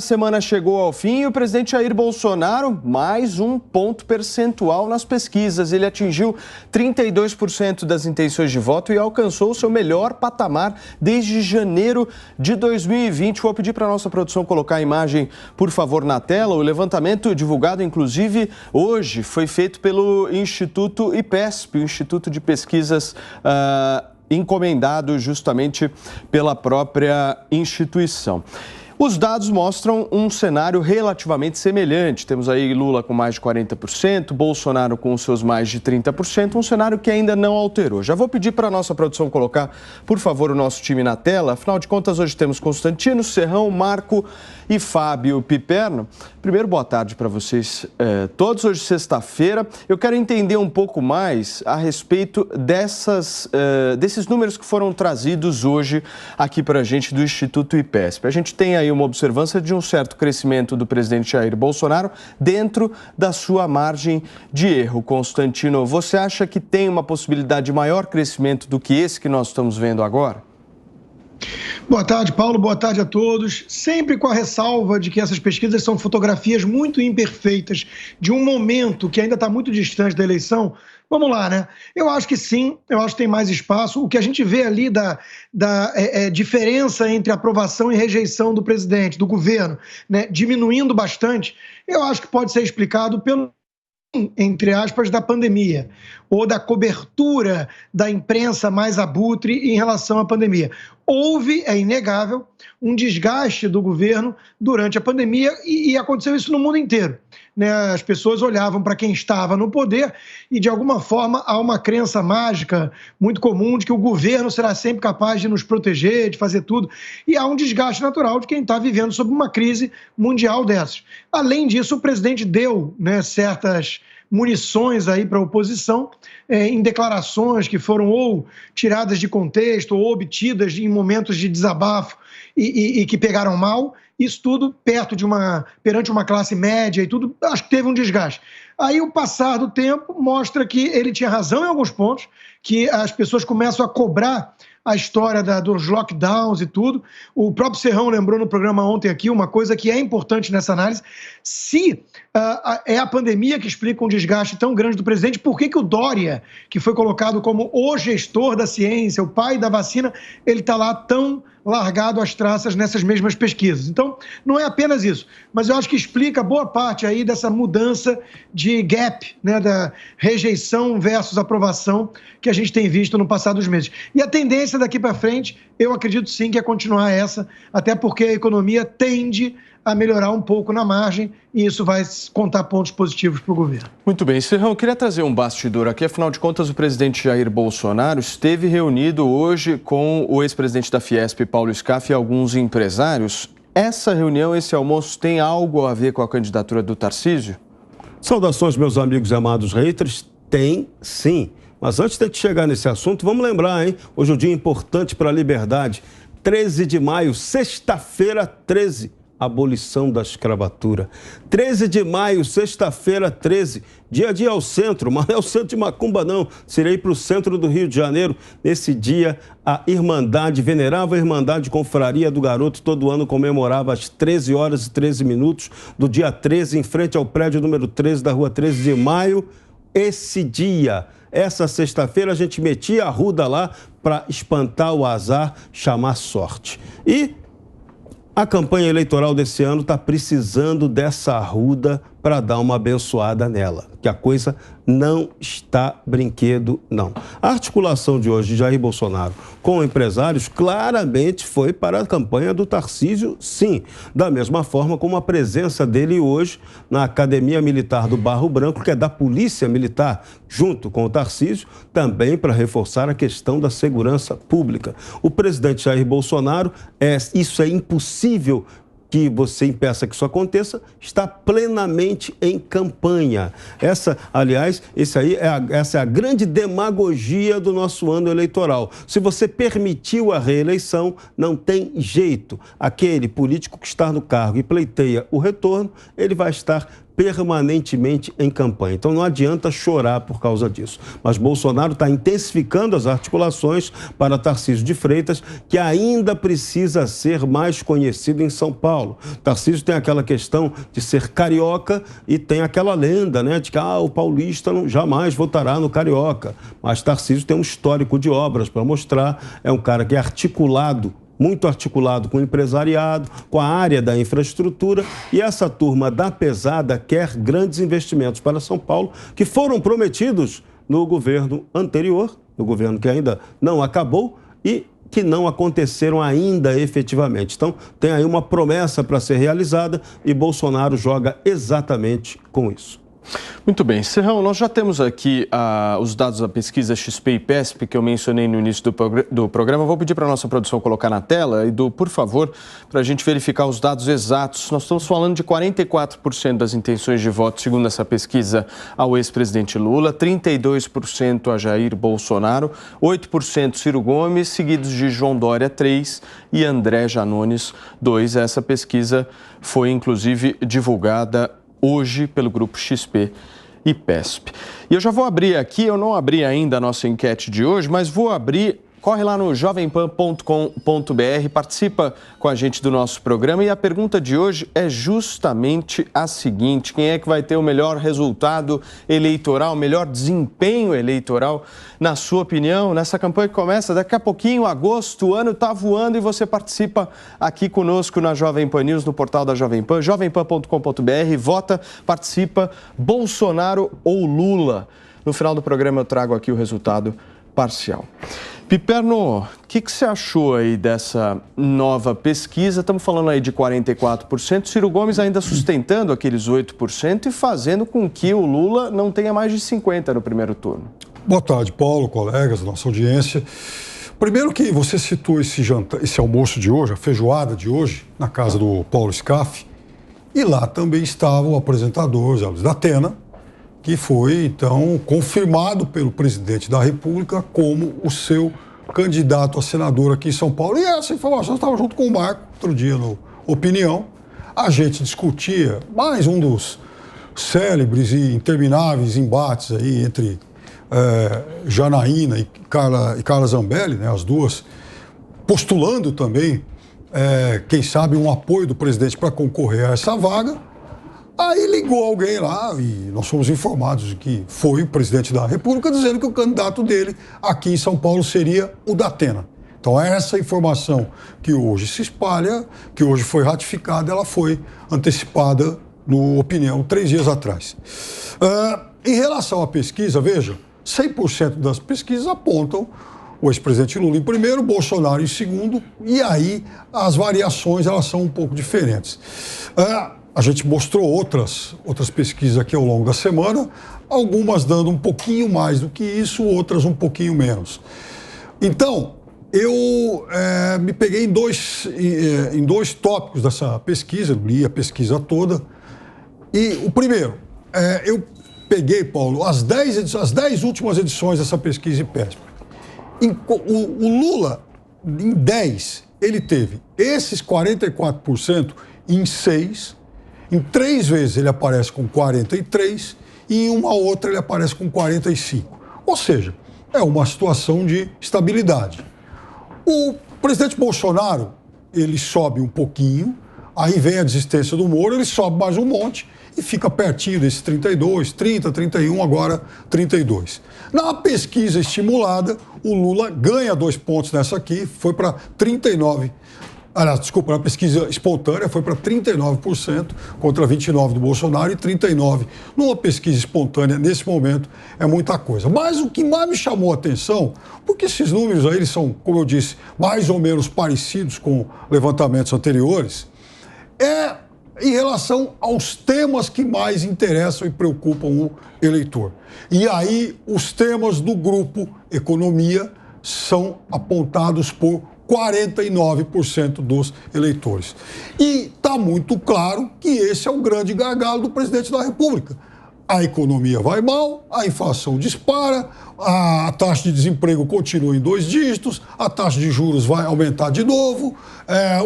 A semana chegou ao fim e o presidente Jair Bolsonaro, mais um ponto percentual nas pesquisas. Ele atingiu 32% das intenções de voto e alcançou o seu melhor patamar desde janeiro de 2020. Vou pedir para a nossa produção colocar a imagem, por favor, na tela. O levantamento divulgado, inclusive, hoje foi feito pelo Instituto IPESP, o Instituto de Pesquisas encomendado justamente pela própria instituição. Os dados mostram um cenário relativamente semelhante. Temos aí Lula com mais de 40%, Bolsonaro com os seus mais de 30%, um cenário que ainda não alterou. Já vou pedir para a nossa produção colocar, por favor, o nosso time na tela. Afinal de contas, hoje temos Constantino, Serrão, Marco e Fábio Piperno. Primeiro, boa tarde para vocês todos. Hoje, sexta-feira, eu quero entender um pouco mais a respeito desses números que foram trazidos hoje aqui para a gente do Instituto IPESP. A gente tem aí uma observância de um certo crescimento do presidente Jair Bolsonaro dentro da sua margem de erro. Constantino, você acha que tem uma possibilidade de maior crescimento do que esse que nós estamos vendo agora? Boa tarde, Paulo. Boa tarde a todos. Sempre com a ressalva de que essas pesquisas são fotografias muito imperfeitas de um momento que ainda está muito distante da eleição. Vamos lá, né? Eu acho que sim, eu acho que tem mais espaço. O que a gente vê ali da diferença entre aprovação e rejeição do presidente, do governo, né, diminuindo bastante, eu acho que pode ser explicado pelo, entre aspas, da pandemia, ou da cobertura da imprensa mais abutre em relação à pandemia. Houve, é inegável, um desgaste do governo durante a pandemia e aconteceu isso no mundo inteiro, né? As pessoas olhavam para quem estava no poder e, de alguma forma, há uma crença mágica muito comum de que o governo será sempre capaz de nos proteger, de fazer tudo. E há um desgaste natural de quem está vivendo sob uma crise mundial dessas. Além disso, o presidente deu, né, certas munições aí para a oposição, em declarações que foram ou tiradas de contexto ou obtidas em momentos de desabafo e que pegaram mal. Isso tudo perante uma classe média e tudo, acho que teve um desgaste. Aí o passar do tempo mostra que ele tinha razão em alguns pontos, que as pessoas começam a cobrar a história dos lockdowns e tudo. O próprio Serrão lembrou no programa ontem aqui uma coisa que é importante nessa análise. Se é a pandemia que explica um desgaste tão grande do presidente, por que o Dória, que foi colocado como o gestor da ciência, o pai da vacina, ele está lá tão largado às traças nessas mesmas pesquisas? Então, não é apenas isso, mas eu acho que explica boa parte aí dessa mudança de gap, né, da rejeição versus aprovação que a gente tem visto no passado dos meses. E a tendência daqui para frente, eu acredito sim que é continuar essa, até porque a economia tende a melhorar um pouco na margem e isso vai contar pontos positivos para o governo. Muito bem, Serrão, eu queria trazer um bastidor aqui. Afinal de contas, o presidente Jair Bolsonaro esteve reunido hoje com o ex-presidente da Fiesp, Paulo Scaff, e alguns empresários. Essa reunião, esse almoço, tem algo a ver com a candidatura do Tarcísio? Saudações, meus amigos e amados haters. Tem, sim. Mas antes de chegar nesse assunto, vamos lembrar, hein? Hoje é um dia importante para a liberdade. 13 de maio, sexta-feira 13. Abolição da escravatura. 13 de maio, sexta-feira 13, dia a dia ao centro, mas não é o centro de Macumba não, serei para o centro do Rio de Janeiro. Nesse dia, a Irmandade, Venerável Irmandade Confraria do Garoto, todo ano comemorava às 13 horas e 13 minutos do dia 13, em frente ao prédio número 13 da rua 13 de maio. Esse dia, essa sexta-feira, a gente metia a arruda lá para espantar o azar, chamar sorte. E a campanha eleitoral desse ano está precisando dessa arruda para dar uma abençoada nela, que a coisa não está brinquedo, não. A articulação de hoje de Jair Bolsonaro com empresários claramente foi para a campanha do Tarcísio, sim. Da mesma forma como a presença dele hoje na Academia Militar do Barro Branco, que é da Polícia Militar, junto com o Tarcísio, também para reforçar a questão da segurança pública. O presidente Jair Bolsonaro, isso é impossível que você impeça que isso aconteça, está plenamente em campanha. Essa é a grande demagogia do nosso ano eleitoral. Se você permitiu a reeleição, não tem jeito. Aquele político que está no cargo e pleiteia o retorno, ele vai estar permanentemente em campanha. Então não adianta chorar por causa disso. Mas Bolsonaro está intensificando as articulações para Tarcísio de Freitas, que ainda precisa ser mais conhecido em São Paulo. Tarcísio tem aquela questão de ser carioca e tem aquela lenda, né, de que o paulista jamais votará no carioca. Mas Tarcísio tem um histórico de obras para mostrar, é um cara que é articulado, muito articulado com o empresariado, com a área da infraestrutura, e essa turma da pesada quer grandes investimentos para São Paulo, que foram prometidos no governo anterior, no governo que ainda não acabou e que não aconteceram ainda efetivamente. Então, tem aí uma promessa para ser realizada e Bolsonaro joga exatamente com isso. Muito bem. Serrão, nós já temos aqui os dados da pesquisa XP e PESP, que eu mencionei no início do programa. Vou pedir para a nossa produção colocar na tela, Edu, por favor, para a gente verificar os dados exatos. Nós estamos falando de 44% das intenções de voto, segundo essa pesquisa, ao ex-presidente Lula, 32% a Jair Bolsonaro, 8% Ciro Gomes, seguidos de João Dória, 3%, e André Janones, 2%. Essa pesquisa foi, inclusive, divulgada hoje pelo grupo XP e PESP. E eu já vou abrir aqui, eu não abri ainda a nossa enquete de hoje, mas vou abrir. Corre lá no jovempan.com.br, participa com a gente do nosso programa e a pergunta de hoje é justamente a seguinte: quem é que vai ter o melhor resultado eleitoral, o melhor desempenho eleitoral, na sua opinião, nessa campanha que começa daqui a pouquinho, agosto, o ano está voando e você participa aqui conosco na Jovem Pan News, no portal da Jovem Pan, jovempan.com.br, vota, participa, Bolsonaro ou Lula. No final do programa eu trago aqui o resultado parcial. Piperno, o que você achou aí dessa nova pesquisa? Estamos falando aí de 44%, Ciro Gomes ainda sustentando aqueles 8% e fazendo com que o Lula não tenha mais de 50% no primeiro turno. Boa tarde, Paulo, colegas, nossa audiência. Primeiro que você citou esse almoço de hoje, a feijoada de hoje, na casa do Paulo Scaff, e lá também estava o apresentador Zé Luiz da Atena, que foi, então, confirmado pelo presidente da República como o seu candidato a senador aqui em São Paulo. E essa informação estava junto com o Marco, outro dia no Opinião. A gente discutia mais um dos célebres e intermináveis embates aí entre Janaína e Carla Zambelli, né, as duas, postulando também, quem sabe, um apoio do presidente para concorrer a essa vaga. Aí ligou alguém lá e nós fomos informados de que foi o presidente da República dizendo que o candidato dele aqui em São Paulo seria o da Atena. Então essa informação que hoje se espalha, que hoje foi ratificada, ela foi antecipada no Opinião 3 dias atrás. Em relação à pesquisa, veja, 100% das pesquisas apontam o ex-presidente Lula em primeiro, Bolsonaro em segundo, e aí as variações elas são um pouco diferentes. A gente mostrou outras pesquisas aqui ao longo da semana, algumas dando um pouquinho mais do que isso, outras um pouquinho menos. Então, eu me peguei em dois tópicos dessa pesquisa, li a pesquisa toda. E o primeiro, eu peguei, Paulo, as 10 últimas edições dessa pesquisa IPESP. O Lula, em 10, ele teve esses 44% em 6. Em 3 vezes ele aparece com 43% e em uma outra ele aparece com 45%. Ou seja, é uma situação de estabilidade. O presidente Bolsonaro, ele sobe um pouquinho, aí vem a desistência do Moro, ele sobe mais um monte e fica pertinho desses 32, 30, 31, agora 32. Na pesquisa estimulada, o Lula ganha 2 pontos nessa aqui, foi para 39%. Na pesquisa espontânea foi para 39% contra 29% do Bolsonaro e 39%. Numa pesquisa espontânea, nesse momento, é muita coisa. Mas o que mais me chamou a atenção, porque esses números aí eles são, como eu disse, mais ou menos parecidos com levantamentos anteriores, é em relação aos temas que mais interessam e preocupam o eleitor. E aí, os temas do grupo Economia são apontados por 49% dos eleitores. E está muito claro que esse é o grande gargalo do presidente da República. a economia vai mal, a inflação dispara, a taxa de desemprego continua em 2 dígitos, a taxa de juros vai aumentar de novo,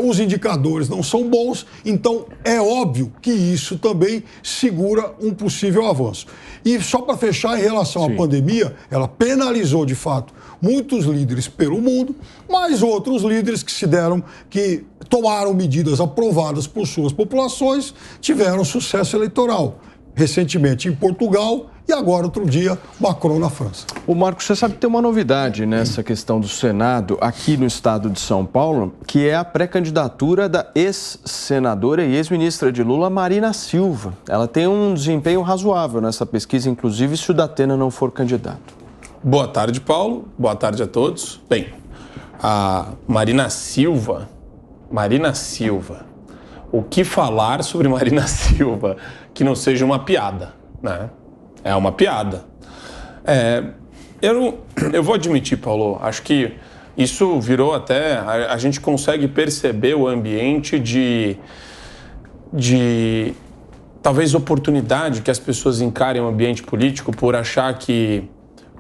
os indicadores não são bons, então é óbvio que isso também segura um possível avanço. E só para fechar, em relação à pandemia, ela penalizou de fato muitos líderes pelo mundo, mas outros líderes que tomaram medidas aprovadas por suas populações tiveram sucesso eleitoral. Recentemente em Portugal e agora, outro dia, Macron na França. O Marcos, você sabe que tem uma novidade nessa questão do Senado aqui no estado de São Paulo, que é a pré-candidatura da ex-senadora e ex-ministra de Lula, Marina Silva. Ela tem um desempenho razoável nessa pesquisa, inclusive se o Datena não for candidato. Boa tarde, Paulo. Boa tarde a todos. Bem, a Marina Silva, o que falar sobre Marina Silva que não seja uma piada, né? É uma piada. Eu vou admitir, Paulo, acho que isso virou até... A gente consegue perceber o ambiente de talvez oportunidade que as pessoas encarem o ambiente político por achar que,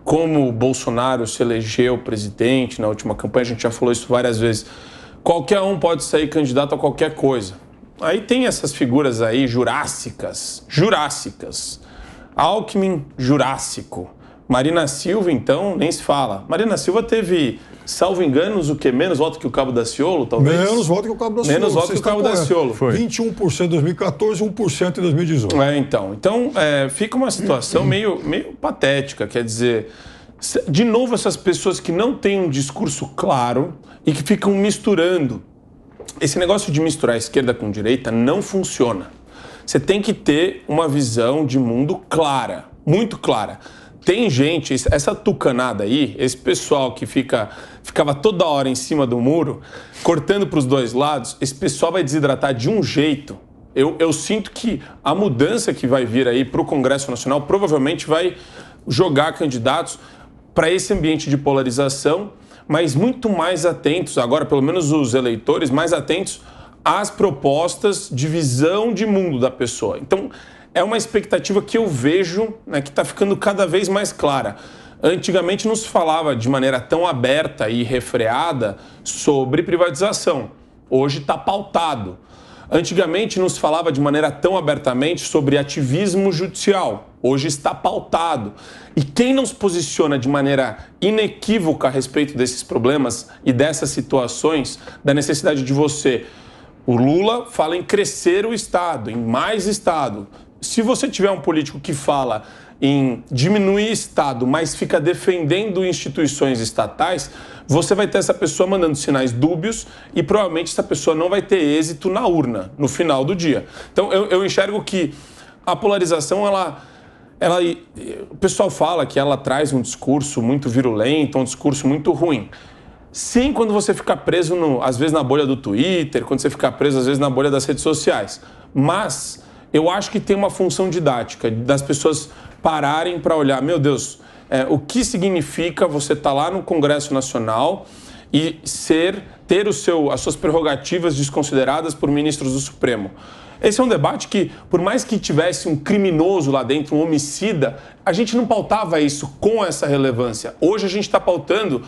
como o Bolsonaro se elegeu presidente na última campanha, a gente já falou isso várias vezes, qualquer um pode sair candidato a qualquer coisa. Aí tem essas figuras aí jurássicas. Alckmin, jurássico. Marina Silva, então, nem se fala. Marina Silva teve, salvo enganos, o quê? Menos voto que o Cabo Daciolo, talvez? Menos voto que o Cabo Daciolo. Menos voto que o Cabo Daciolo. Foi. 21% em 2014 e 1% em 2018. Então fica uma situação meio patética. Quer dizer, de novo, essas pessoas que não têm um discurso claro e que ficam misturando. Esse negócio de misturar esquerda com direita não funciona. Você tem que ter uma visão de mundo clara, muito clara. Tem gente, essa tucanada aí, esse pessoal que ficava toda hora em cima do muro, cortando para os dois lados, esse pessoal vai desidratar de um jeito. Eu sinto que a mudança que vai vir aí para o Congresso Nacional provavelmente vai jogar candidatos para esse ambiente de polarização, mas muito mais atentos, agora pelo menos os eleitores, mais atentos às propostas de visão de mundo da pessoa. Então, é uma expectativa que eu vejo, né, que está ficando cada vez mais clara. Antigamente não se falava de maneira tão aberta e refreada sobre privatização. Hoje está pautado. Antigamente não se falava de maneira tão abertamente sobre ativismo judicial. Hoje está pautado. E quem não se posiciona de maneira inequívoca a respeito desses problemas e dessas situações, da necessidade de você... O Lula fala em crescer o Estado, em mais Estado. Se você tiver um político que fala em diminuir Estado, mas fica defendendo instituições estatais, você vai ter essa pessoa mandando sinais dúbios e provavelmente essa pessoa não vai ter êxito na urna, no final do dia. Então, eu enxergo que a polarização, o pessoal fala que ela traz um discurso muito virulento, um discurso muito ruim. Sim, quando você fica preso, às vezes, na bolha do Twitter, quando você fica preso, às vezes, na bolha das redes sociais. Mas eu acho que tem uma função didática, das pessoas pararem para olhar, meu Deus, o que significa você estar lá no Congresso Nacional e ter as suas prerrogativas desconsideradas por ministros do Supremo. Esse é um debate que, por mais que tivesse um criminoso lá dentro, um homicida, a gente não pautava isso com essa relevância. Hoje a gente está pautando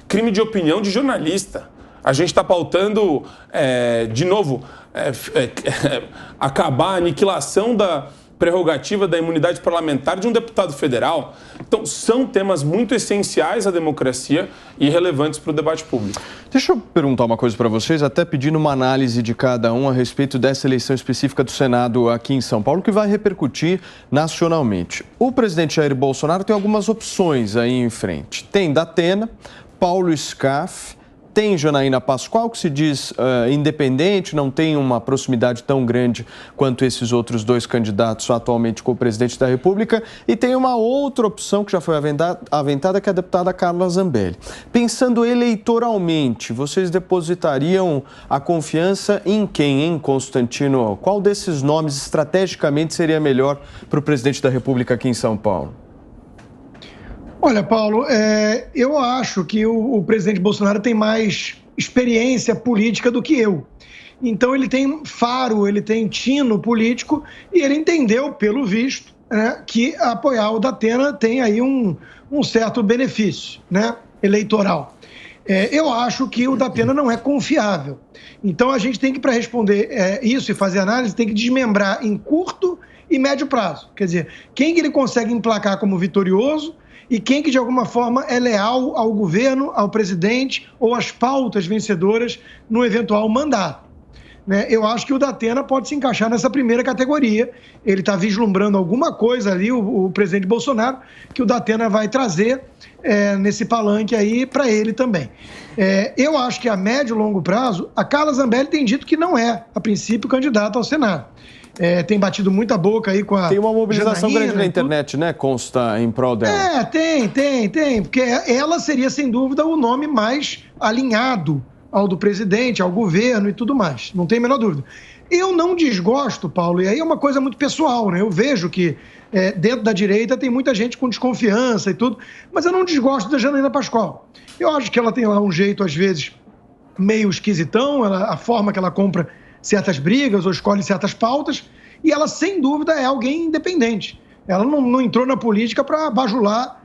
crime de opinião de jornalista. A gente está pautando, de novo, acabar a aniquilação da prerrogativa da imunidade parlamentar de um deputado federal. Então, são temas muito essenciais à democracia e relevantes para o debate público. Deixa eu perguntar uma coisa para vocês, até pedindo uma análise de cada um a respeito dessa eleição específica do Senado aqui em São Paulo, que vai repercutir nacionalmente. O presidente Jair Bolsonaro tem algumas opções aí em frente. Tem Datena, Paulo Scaff, tem Janaína Pascoal, que se diz independente, não tem uma proximidade tão grande quanto esses outros dois candidatos atualmente com o presidente da República, e tem uma outra opção que já foi aventada, que é a deputada Carla Zambelli. Pensando eleitoralmente, vocês depositariam a confiança em quem, hein, Constantino? Qual desses nomes estrategicamente seria melhor para o presidente da República aqui em São Paulo? Olha, Paulo, eu acho que o presidente Bolsonaro tem mais experiência política do que eu. Então ele tem faro, ele tem tino político e ele entendeu, pelo visto, né, que apoiar o Datena tem aí um certo benefício, né, eleitoral. Eu acho que o Datena não é confiável. Então, a gente tem que, para responder isso e fazer análise, tem que desmembrar em curto e médio prazo. Quer dizer, quem que ele consegue emplacar como vitorioso e quem que, de alguma forma, é leal ao governo, ao presidente ou às pautas vencedoras no eventual mandato. Né? Eu acho que o Datena pode se encaixar nessa primeira categoria. Ele está vislumbrando alguma coisa ali, o presidente Bolsonaro, que o Datena vai trazer nesse palanque aí para ele também. Eu acho que a médio e longo prazo, a Carla Zambelli tem dito que não é, a princípio, candidata ao Senado. Tem batido muita boca aí com a Tem uma mobilização Janaína, grande na internet, né? Consta em prol dela. Tem. Porque ela seria, sem dúvida, o nome mais alinhado ao do presidente, ao governo e tudo mais. Não tem a menor dúvida. Eu não desgosto, Paulo, e aí é uma coisa muito pessoal, né? Eu vejo que dentro da direita tem muita gente com desconfiança e tudo, mas eu não desgosto da Janaína Pascoal. Eu acho que ela tem lá um jeito, às vezes, meio esquisitão, a forma que ela compra certas brigas ou escolhe certas pautas, e ela, sem dúvida, é alguém independente. Ela não entrou na política para bajular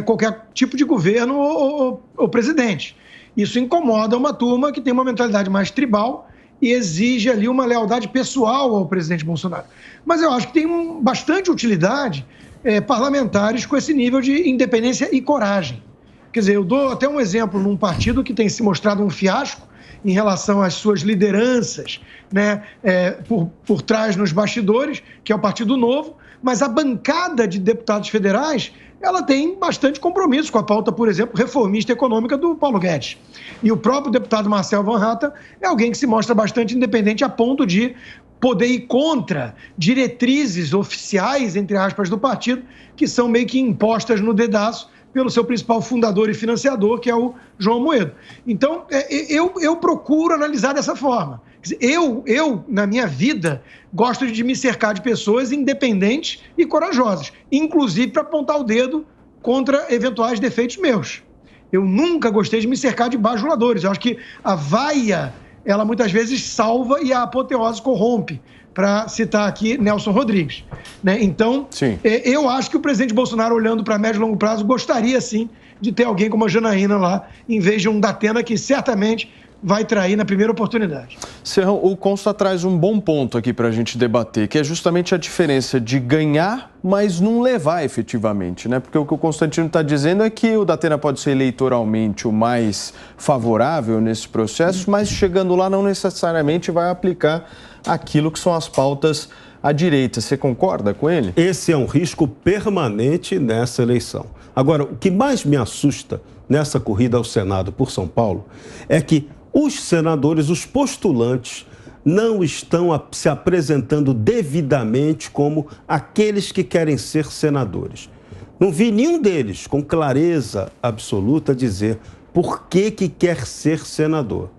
qualquer tipo de governo ou presidente. Isso incomoda uma turma que tem uma mentalidade mais tribal e exige ali uma lealdade pessoal ao presidente Bolsonaro. Mas eu acho que tem bastante utilidade parlamentares com esse nível de independência e coragem. Quer dizer, eu dou até um exemplo num partido que tem se mostrado um fiasco em relação às suas lideranças, né, por trás nos bastidores, que é o Partido Novo, mas a bancada de deputados federais, ela tem bastante compromisso com a pauta, por exemplo, reformista econômica do Paulo Guedes. E o próprio deputado Marcel Van Hatten é alguém que se mostra bastante independente a ponto de poder ir contra diretrizes oficiais, entre aspas, do partido, que são meio que impostas no dedaço pelo seu principal fundador e financiador, que é o João Amoedo. Então, eu procuro analisar dessa forma. Eu, na minha vida, gosto de me cercar de pessoas independentes e corajosas, inclusive para apontar o dedo contra eventuais defeitos meus. Eu nunca gostei de me cercar de bajuladores. Eu acho que a vaia, ela muitas vezes salva e a apoteose corrompe, para citar aqui Nelson Rodrigues. Né? Então, eu acho que o presidente Bolsonaro, olhando para médio e longo prazo, gostaria, sim, de ter alguém como a Janaína lá, em vez de um Datena que certamente vai trair na primeira oportunidade. Serrão, o Consta traz um bom ponto aqui para a gente debater, que é justamente a diferença de ganhar, mas não levar efetivamente, né? Porque o que o Constantino está dizendo é que o Datena pode ser eleitoralmente o mais favorável nesse processo, mas chegando lá não necessariamente vai aplicar aquilo que são as pautas à direita. Você concorda com ele? Esse é um risco permanente nessa eleição. Agora, o que mais me assusta nessa corrida ao Senado por São Paulo é que os senadores, os postulantes, não estão se apresentando devidamente como aqueles que querem ser senadores. Não vi nenhum deles com clareza absoluta dizer por que quer ser senador.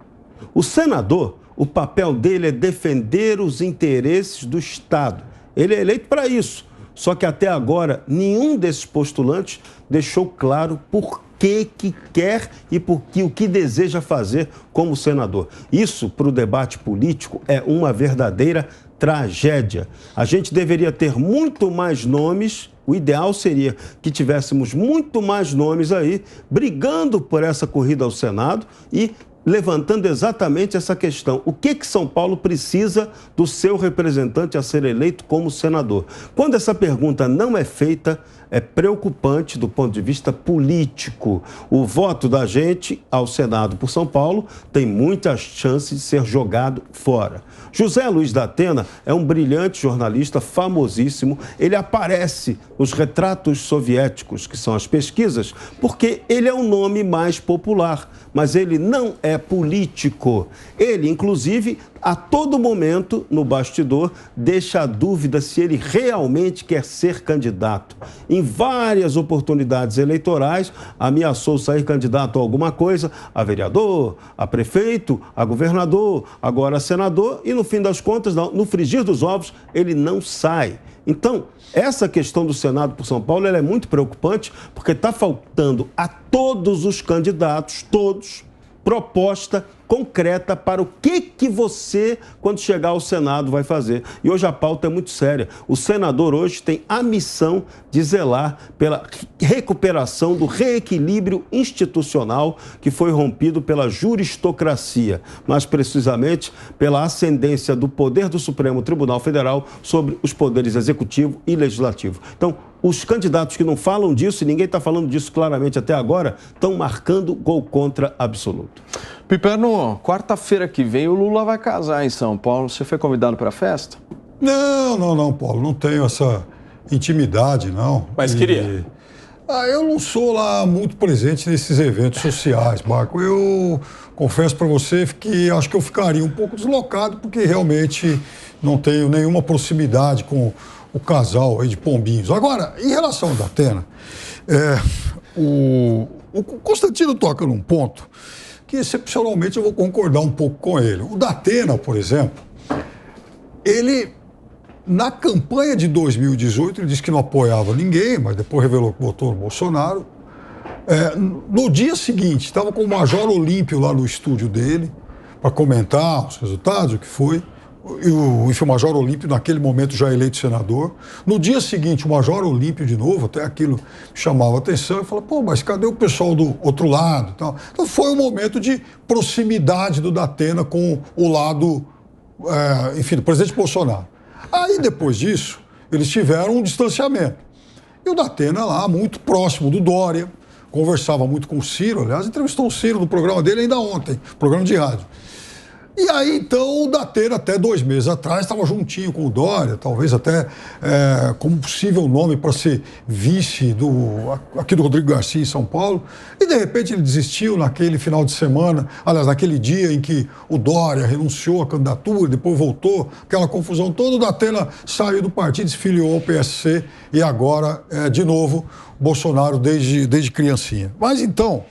O senador, o papel dele é defender os interesses do Estado. Ele é eleito para isso. Só que até agora, nenhum desses postulantes deixou claro por que quer e o que deseja fazer como senador. Isso, para o debate político, é uma verdadeira tragédia. A gente deveria ter muito mais nomes. O ideal seria que tivéssemos muito mais nomes aí brigando por essa corrida ao Senado e levantando exatamente essa questão. O que São Paulo precisa do seu representante a ser eleito como senador? Quando essa pergunta não é feita, é preocupante do ponto de vista político. O voto da gente ao Senado por São Paulo tem muitas chances de ser jogado fora. José Luiz Datena é um brilhante jornalista, famosíssimo. Ele aparece nos retratos soviéticos, que são as pesquisas, porque ele é o nome mais popular, mas ele não é político. Ele, inclusive, a todo momento, no bastidor, deixa a dúvida se ele realmente quer ser candidato. Em várias oportunidades eleitorais, ameaçou sair candidato a alguma coisa, a vereador, a prefeito, a governador, agora a senador, e no fim das contas, no frigir dos ovos, ele não sai. Então, essa questão do Senado por São Paulo ela é muito preocupante, porque está faltando a todos os candidatos, todos, proposta concreta para o que você, quando chegar ao Senado, vai fazer. E hoje a pauta é muito séria. O senador hoje tem a missão de zelar pela recuperação do reequilíbrio institucional que foi rompido pela juristocracia, mais precisamente pela ascendência do poder do Supremo Tribunal Federal sobre os poderes executivo e legislativo. Então, os candidatos que não falam disso, e ninguém está falando disso claramente até agora, estão marcando gol contra absoluto. Piperno, quarta-feira que vem o Lula vai casar em São Paulo. Você foi convidado para a festa? Não, Paulo. Não tenho essa intimidade, não. Mas queria. Eu não sou lá muito presente nesses eventos sociais, Marco. Eu confesso para você que acho que eu ficaria um pouco deslocado, porque realmente não tenho nenhuma proximidade com o casal aí de pombinhos. Agora, em relação ao Datena, o Constantino toca num ponto que, excepcionalmente, eu vou concordar um pouco com ele. O Datena, por exemplo, ele, na campanha de 2018, ele disse que não apoiava ninguém, mas depois revelou que votou no Bolsonaro. No dia seguinte, estava com o Major Olímpio lá no estúdio dele, para comentar os resultados, o que foi. E o Major Olímpio, naquele momento, já eleito senador. No dia seguinte, o Major Olímpio de novo, até aquilo chamava atenção, e falou, pô, mas cadê o pessoal do outro lado? Então foi um momento de proximidade do Datena com o lado, do presidente Bolsonaro. Aí, depois disso, eles tiveram um distanciamento. E o Datena lá, muito próximo do Dória, conversava muito com o Ciro, aliás, entrevistou o Ciro no programa dele ainda ontem, programa de rádio. E aí, então, o Datena, até 2 meses atrás, estava juntinho com o Dória, talvez até como possível nome para ser vice aqui do Rodrigo Garcia em São Paulo. E, de repente, ele desistiu naquele final de semana, aliás, naquele dia em que o Dória renunciou à candidatura, depois voltou, aquela confusão toda, o Datena saiu do partido, se filiou ao PSC e agora, de novo, Bolsonaro desde criancinha. Mas, então,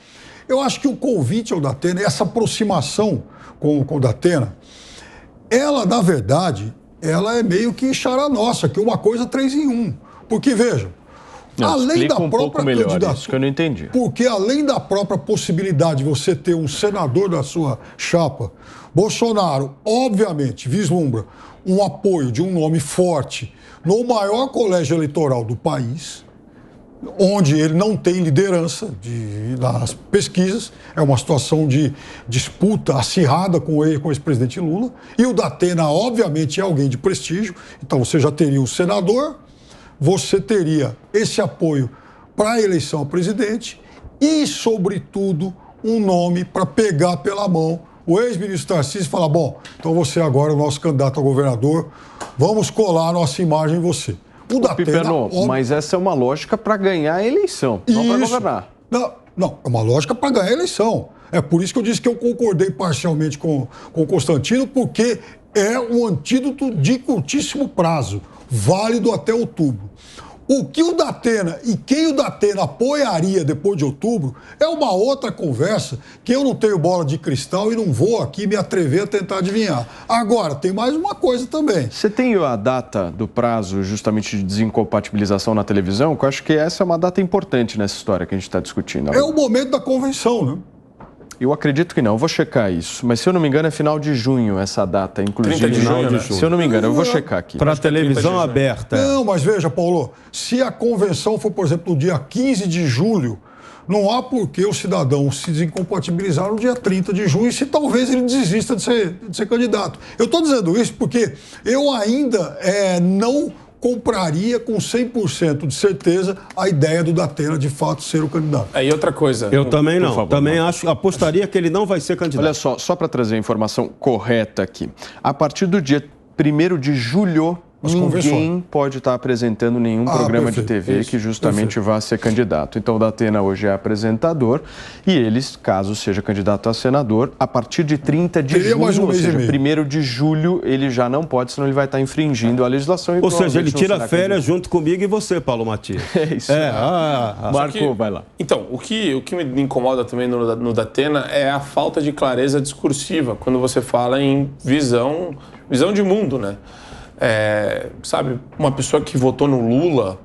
eu acho que o convite ao Datena, essa aproximação com o Datena, ela, na verdade, ela é meio que xará nossa, que uma coisa 3 em 1. Porque, vejam, além da própria candidatura, isso que eu não entendi. Porque além da própria possibilidade de você ter um senador da sua chapa, Bolsonaro, obviamente, vislumbra um apoio de um nome forte no maior colégio eleitoral do país, onde ele não tem liderança nas pesquisas, é uma situação de disputa acirrada com ele, com o ex-presidente Lula, e o Datena, obviamente, é alguém de prestígio, então você já teria um senador, você teria esse apoio para a eleição a presidente e, sobretudo, um nome para pegar pela mão o ex-ministro Tarcísio e falar, bom, então você agora é o nosso candidato a governador, vamos colar a nossa imagem em você. O Datena, mas essa é uma lógica para ganhar a eleição, não para governar. Não, é uma lógica para ganhar a eleição. É por isso que eu disse que eu concordei parcialmente com o Constantino, porque é um antídoto de curtíssimo prazo, válido até outubro. O que o Datena e quem o Datena apoiaria depois de outubro é uma outra conversa que eu não tenho bola de cristal e não vou aqui me atrever a tentar adivinhar. Agora, tem mais uma coisa também. Você tem a data do prazo justamente de desincompatibilização na televisão? Que eu acho que essa é uma data importante nessa história que a gente está discutindo. É o momento da convenção, né? Eu acredito que não, eu vou checar isso. Mas se eu não me engano é final de junho essa data, inclusive. 30 de junho, né? Se eu não me engano, eu vou checar aqui. Para televisão aberta. Não, mas veja, Paulo, se a convenção for, por exemplo, no dia 15 de julho, não há por que o cidadão se desincompatibilizar no dia 30 de junho, se talvez ele desista de ser candidato. Eu estou dizendo isso porque eu ainda não compraria com 100% de certeza a ideia do Datena de fato ser o candidato. E outra coisa. Eu também não. Favor, também apostaria que ele não vai ser candidato. Olha só para trazer a informação correta aqui. A partir do dia 1º de julho, ninguém pode estar apresentando nenhum programa de TV que justamente vá ser candidato. Então, o Datena hoje é apresentador e ele, caso seja candidato a senador, a partir de 30 de junho, ou seja, 1º de julho, ele já não pode, senão ele vai estar infringindo a legislação. Ou seja, ele tira férias junto comigo e você, Paulo Matias. É isso. Marco, vai lá. Então, o que me incomoda também no Datena é a falta de clareza discursiva, quando você fala em visão de mundo, né? Sabe, uma pessoa que votou no Lula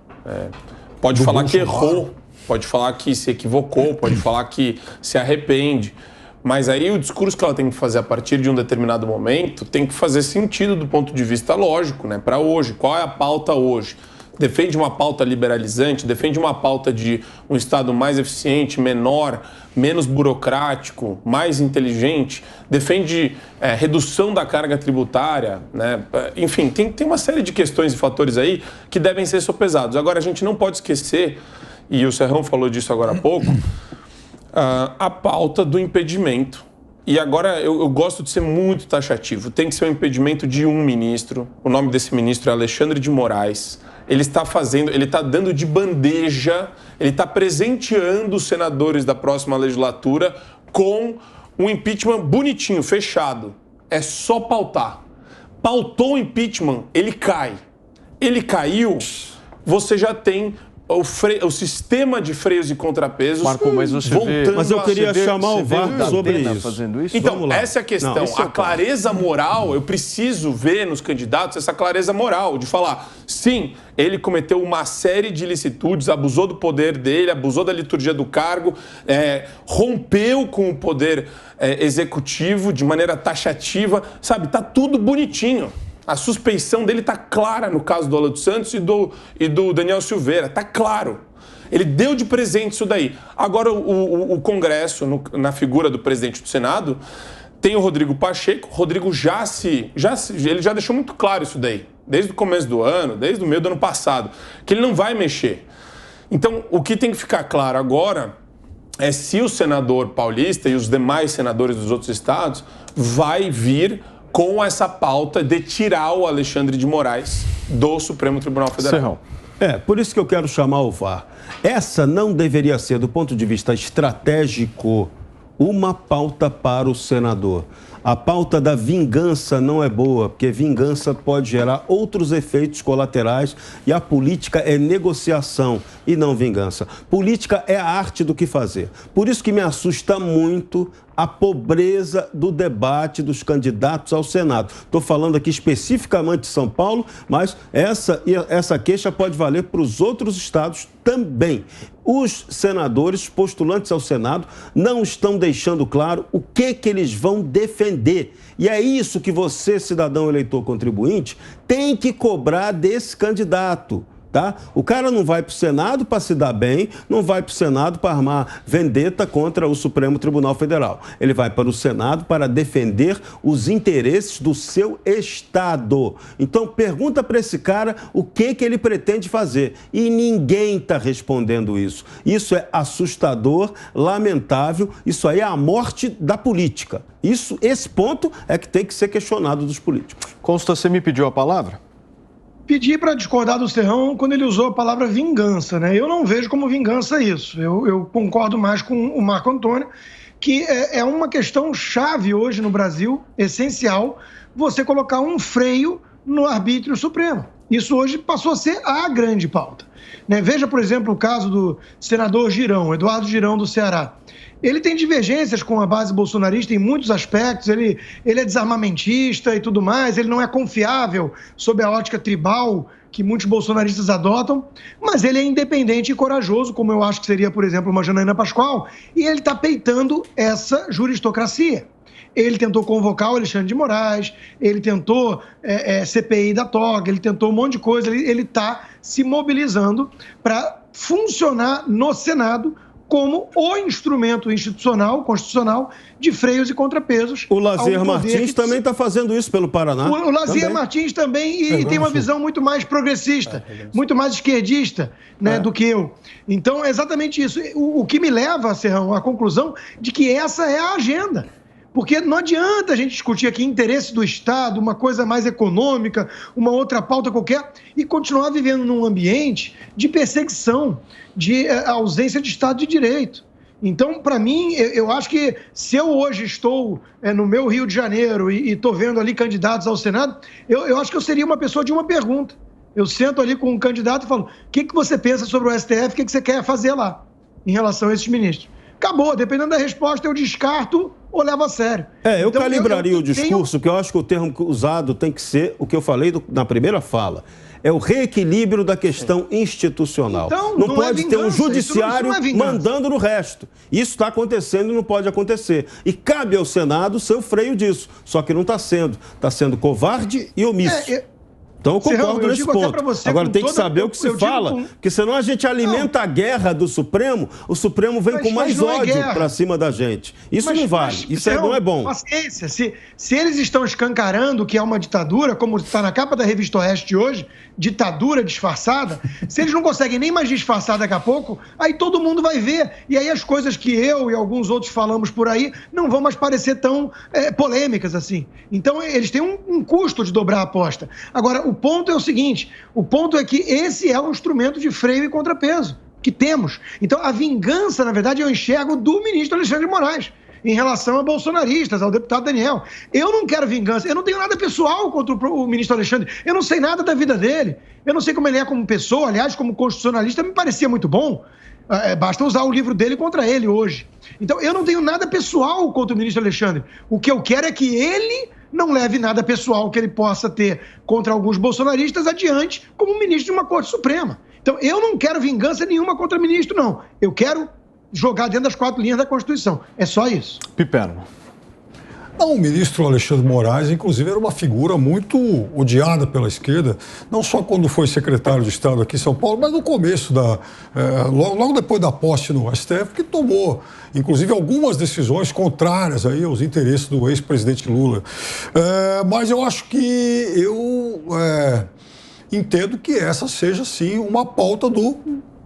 pode falar que errou, pode falar que se equivocou, pode falar que se arrepende, Mas aí o discurso que ela tem que fazer a partir de um determinado momento tem que fazer sentido do ponto de vista lógico, né? Para hoje, qual é a pauta hoje? Defende uma pauta liberalizante, defende uma pauta de um Estado mais eficiente, menor, menos burocrático, mais inteligente, defende redução da carga tributária, né? Enfim, tem uma série de questões e fatores aí que devem ser sopesados. Agora, a gente não pode esquecer, e o Serrão falou disso agora há pouco, a pauta do impedimento. E agora eu gosto de ser muito taxativo. Tem que ser um impedimento de um ministro. O nome desse ministro é Alexandre de Moraes. Ele está dando de bandeja, ele está presenteando os senadores da próxima legislatura com um impeachment bonitinho, fechado. É só pautar. Pautou o impeachment, ele cai. Ele caiu, você já tem o sistema de freios e contrapesos. Marco, mas você vê, mas eu queria chamar o VAR sobre isso. Fazendo isso. Então, essa é a questão. A clareza moral, eu preciso ver nos candidatos essa clareza moral, de falar, sim, ele cometeu uma série de ilicitudes, abusou do poder dele, abusou da liturgia do cargo, rompeu com o poder executivo de maneira taxativa, sabe? Tá tudo bonitinho. A suspeição dele está clara no caso do Alan dos Santos e do Daniel Silveira. Está claro. Ele deu de presente isso daí. Agora, o Congresso, na figura do presidente do Senado, tem o Rodrigo Pacheco. Rodrigo ele já deixou muito claro isso daí. Desde o começo do ano, desde o meio do ano passado. Que ele não vai mexer. Então, o que tem que ficar claro agora é se o senador paulista e os demais senadores dos outros estados vai vir com essa pauta de tirar o Alexandre de Moraes do Supremo Tribunal Federal. Serrão. Por isso que eu quero chamar o VAR. Essa não deveria ser, do ponto de vista estratégico, uma pauta para o senador. A pauta da vingança não é boa, porque vingança pode gerar outros efeitos colaterais e a política é negociação e não vingança. Política é a arte do que fazer. Por isso que me assusta muito a pobreza do debate dos candidatos ao Senado. Estou falando aqui especificamente de São Paulo, mas essa queixa pode valer para os outros estados também. Os senadores postulantes ao Senado não estão deixando claro o que eles vão defender. E é isso que você, cidadão eleitor contribuinte, tem que cobrar desse candidato. Tá? O cara não vai para o Senado para se dar bem, não vai para o Senado para armar vendetta contra o Supremo Tribunal Federal. Ele vai para o Senado para defender os interesses do seu Estado. Então, pergunta para esse cara o que ele pretende fazer. E ninguém está respondendo isso. Isso é assustador, lamentável, isso aí é a morte da política. Esse ponto é que tem que ser questionado dos políticos. Consta, você me pediu a palavra? Pedi para discordar do Serrão quando ele usou a palavra vingança, né? Eu não vejo como vingança isso. Eu concordo mais com o Marco Antônio, que é uma questão chave hoje no Brasil, essencial, você colocar um freio no arbítrio supremo. Isso hoje passou a ser a grande pauta, né? Veja, por exemplo, o caso do senador Girão, Eduardo Girão, do Ceará. Ele tem divergências com a base bolsonarista em muitos aspectos, ele é desarmamentista e tudo mais, ele não é confiável sob a ótica tribal que muitos bolsonaristas adotam, mas ele é independente e corajoso, como eu acho que seria, por exemplo, uma Janaína Pascoal, e ele está peitando essa juristocracia. Ele tentou convocar o Alexandre de Moraes, ele tentou CPI da toga, ele tentou um monte de coisa, ele está se mobilizando para funcionar no Senado como o instrumento institucional, constitucional, de freios e contrapesos. O Lazier Martins também está fazendo isso pelo Paraná. O Lazier Martins também, e tem uma visão muito mais progressista, muito mais esquerdista, né, do que eu. Então, é exatamente isso. O que me leva, Serrão, à conclusão de que essa é a agenda. Porque não adianta a gente discutir aqui interesse do Estado, uma coisa mais econômica, uma outra pauta qualquer, e continuar vivendo num ambiente de perseguição, de ausência de Estado de Direito. Então, para mim, eu acho que se eu hoje estou no meu Rio de Janeiro e estou vendo ali candidatos ao Senado, eu acho que eu seria uma pessoa de uma pergunta. Eu sento ali com um candidato e falo, o que você pensa sobre o STF, o que você quer fazer lá em relação a esses ministros? acabou. Dependendo da resposta, eu descarto ou levo a sério. Eu Então, calibraria o discurso, que eu acho que o termo usado tem que ser o que eu falei na primeira fala. É o reequilíbrio da questão institucional. Então, não pode ter um judiciário isso não é mandando no resto. Isso está acontecendo e não pode acontecer. E cabe ao Senado ser o freio disso. Só que não está sendo. Está sendo covarde e omisso. Então eu concordo nesse ponto. Agora tem que saber o que se fala, porque senão a gente alimenta a guerra do Supremo, o Supremo vem com mais ódio para cima da gente. Isso não vale, isso não é bom. Paciência, se eles estão escancarando que é uma ditadura, como está na capa da Revista Oeste hoje, ditadura disfarçada, se eles não conseguem nem mais disfarçar daqui a pouco, aí todo mundo vai ver. E aí as coisas que eu e alguns outros falamos por aí não vão mais parecer tão polêmicas assim. Então eles têm um custo de dobrar a aposta. Agora, o ponto é o seguinte, o ponto é que esse é um instrumento de freio e contrapeso que temos. Então, a vingança, na verdade, eu enxergo do ministro Alexandre de Moraes em relação a bolsonaristas, ao deputado Daniel. Eu não quero vingança, eu não tenho nada pessoal contra o ministro Alexandre, eu não sei nada da vida dele, eu não sei como ele é como pessoa, aliás, como constitucionalista, me parecia muito bom. Basta usar o livro dele contra ele hoje. Então, eu não tenho nada pessoal contra o ministro Alexandre. O que eu quero é que ele não leve nada pessoal que ele possa ter contra alguns bolsonaristas adiante como ministro de uma Corte Suprema. Então, eu não quero vingança nenhuma contra ministro, não. Eu quero jogar dentro das 4 linhas da Constituição. É só isso. Piperno. Não, o ministro Alexandre de Moraes, inclusive, era uma figura muito odiada pela esquerda, não só quando foi secretário de Estado aqui em São Paulo, mas no começo, logo depois da posse no STF, que tomou, inclusive, algumas decisões contrárias aí aos interesses do ex-presidente Lula. Mas eu acho que eu entendo que essa seja, sim, uma pauta do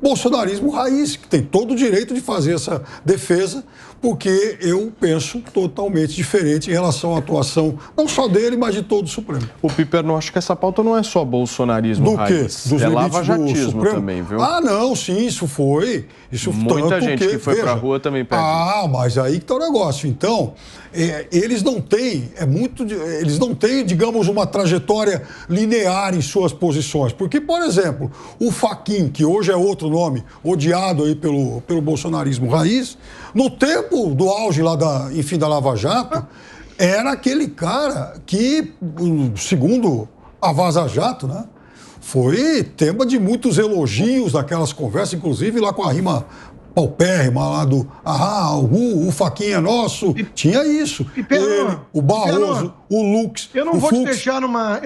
bolsonarismo raiz, que tem todo o direito de fazer essa defesa, porque eu penso totalmente diferente em relação à atuação, não só dele, mas de todo o Supremo. O Piperno, acho que essa pauta não é só bolsonarismo do raiz. Dos lava-jatismo também, viu? Não, sim, isso foi. Muita gente que foi pra rua também pede. Mas aí que tá o negócio. Então, eles não têm, eles não têm, digamos, uma trajetória linear em suas posições. Porque, por exemplo, o Fachin, que hoje é outro nome, odiado aí pelo bolsonarismo raiz, no tempo do auge lá da Lava Jato, era aquele cara que, segundo a Vaza Jato, né, foi tema de muitos elogios daquelas conversas, inclusive lá com a rima paupérrima lá do o Fachin é nosso, tinha isso. Ele, o Barroso, o Lux, eu não vou te deixar numa...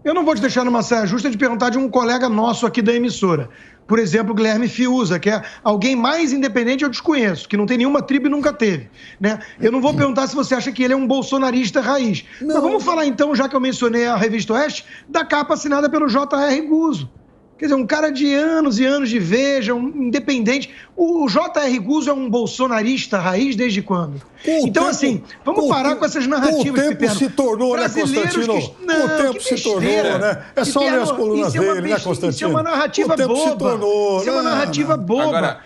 Eu não vou te deixar numa saia justa de perguntar de um colega nosso aqui da emissora. Por exemplo, o Guilherme Fiuza, que é alguém mais independente, eu desconheço, que não tem nenhuma tribo e nunca teve. Né? Eu não vou perguntar se você acha que ele é um bolsonarista raiz. Não. Mas vamos falar então, já que eu mencionei a Revista Oeste, da capa assinada pelo J.R. Guzzo. Quer dizer, um cara de anos e anos de Veja, um independente. O J.R. Guzzo é um bolsonarista raiz desde quando? Então, assim, vamos parar com essas narrativas. O tempo se tornou, né, Constantino? O tempo se tornou, né? É só ler as colunas dele, né, Constantino? Isso é uma narrativa boba. Isso é uma narrativa boba. Agora,